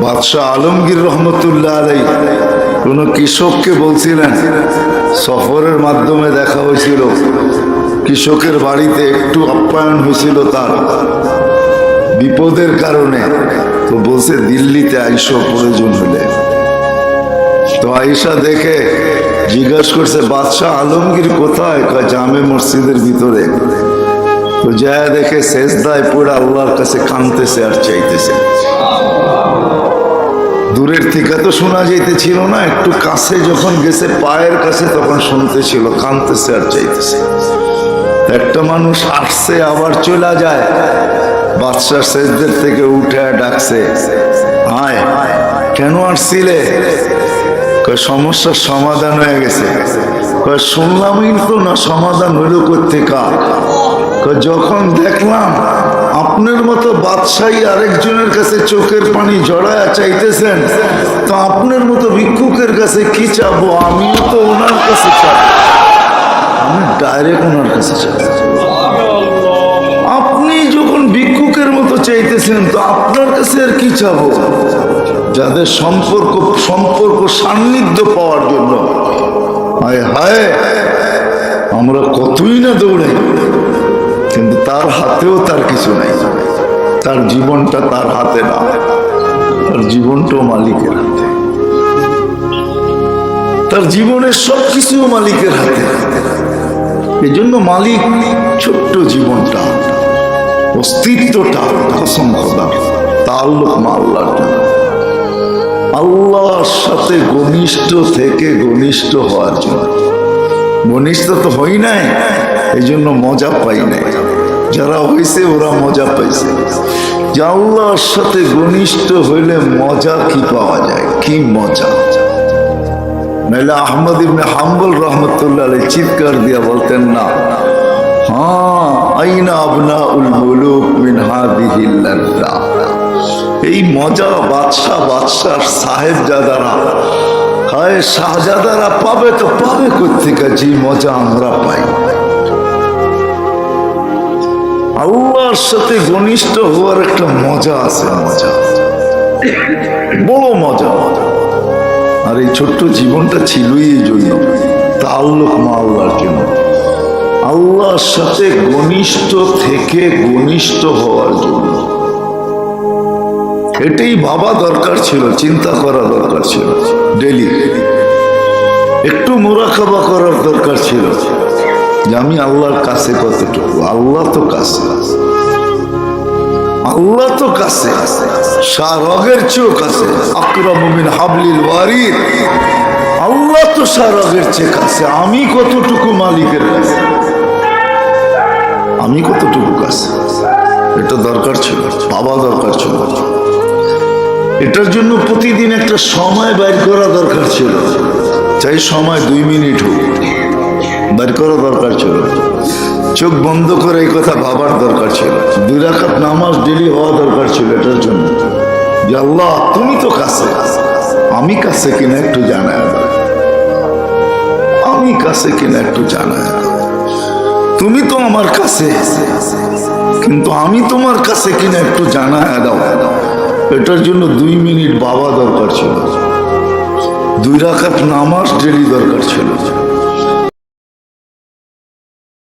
বাদশাহ আলমগীর রহমতুল্লাহ আলাইহি কোনো কৃষককে বলছিলেন, সফরের মাধ্যমে দেখা হয়েছিল, কৃষকের বাড়িতে একটু আপ্যায়ন হয়েছিল তার বিপদের কারণে, তো বলছে দিল্লিতে আইসো প্রয়োজন হলে। তো আইসা দেখে জিজ্ঞাসা করছে বাদশাহ আলমগীর কোথায়? জামে মসজিদের ভিতরে। তো যা দেখে সেজদায় পড়ে আল্লাহর কাছে কাঁদতেছে আর চাইতেছে। দূরের থেকে তো শোনা যাইতেছিল না, একটু কাছে যখন গেছে পায়ের কাছে তখন শুনতেছিল, কাঁদতেছে আর চাইতেছে। একটা মানুষ আসছে আবার চলে যায়, বাদশাহ সেজদের থেকে উঠে ডাকছে, আয় কেন আসছিলে? সমস্যার সমাধান হয়ে গেছে। শুনলামই তো না, সমাধান হইল কোত্থেকা? যখন দেখলাম আপনার মতো বাদশাহী আরেকজনের কাছে চোখের পানি জড়ায়া চাইতেছেন, তো আপনার মতো ভিক্ষুকের কাছে কি চাবো? আমিও তো ওনার কাছে চাবো, আমি ডাইরেক্ট ওনার কাছে চাবো। আপনি যখন ভিক্ষুকের মতো চাইতেছেন, তো আপনার কাছে আর কি চাবো? যাদের সম্পর্ক সান্নিধ্য পাওয়ার জন্য হায় হায় আমরা কতই না দৌড়াই, কিন্তু তার হাতেও তার কিছু নাই। তার জীবনটা তার হাতে না, তার জীবনটাও মালিকের হাতে, তার জীবনের সবকিছু মালিকের হাতে। এই জন্য মালিক ছোট্ট জীবনটা, অস্তিত্বটা কসম খোদার তাআল্লুক মা আল্লাহর জন্য, আল্লাহর সাথে ঘনিষ্ঠ থেকে ঘনিষ্ঠ হওয়ার জন্য। ঘনিষ্ঠ তো হই নাই, এই জন্য মজা পাই নাই। যারা হয়েছে ওরা মজা পাইছে। যে আল্লাহর সাথে ঘনিষ্ঠ হইলে মজা কি পাওয়া যায়, কি মজা! নাইলে আহমদ ইবনে হাম্বল রহমতুল্লাহ আলাইহি চিৎকার দিয়া বলতেন না, হ্যাঁ আইনা আবনাউল মুলুক মিন হাদিহিল লাযযা। এই মজা বাদশাহ সাহেবজাদারা, হায় শাহজাদারা পাবে তো পাবে কোত্থেকে? যে মজা আমরা পাই আল্লাহর সাথে ঘনিষ্ঠ হওয়ার একটা মজা আছে, মজা, বড় মজা। আর এই ছোট্ট জীবনটা ছিলই এই জন্য, তাআল্লুক মা আল্লাহর জন্য, আল্লাহর সাথে ঘনিষ্ঠ থেকে ঘনিষ্ঠ হওয়ার জন্য। এটাই ভাবা দরকার ছিল, চিন্তা করা দরকার ছিল, ডেলি একটু মুরাকাবা করার দরকার ছিল যে আমি আল্লাহর কাছে কতটুকু। আল্লাহ তো কাছে, আল্লাহ তো কাছে, শাহরগের চেয়েও কাছে। আকরামু মিন হাবলিল ওয়ারিদ, আল্লাহ তো শাহরগের চেয়ে কাছে। আমি কতটুকু মালিকের কাছে, আমি কতটুকু কাছে, এটা দরকার ছিল, ভাবা দরকার ছিল। এটার জন্য প্রতিদিন একটা সময় বের করা দরকার ছিল, চাই সময় 2 মিনিট হোক, বের করা দরকার ছিল। চোখ বন্ধ করে এই কথা ভাবার দরকার ছিল। 2 রাকাত নামাজ ডেলি হওয়া দরকার ছিল এটার জন্য, যে আল্লাহ তুমি তো কাছে, আমি কাছে কিনা একটু জানায় দাও, আমি কাছে কিনা একটু জানায় দাও। তুমি তো আমার কাছে, কিন্তু আমি তোমার কাছে কিনা একটু জানায় দাও। এটার জন্য 2 মিনিট বাবা দরকার ছিল, 2 রাকাত নামাজ ডেলি দরকার ছিল।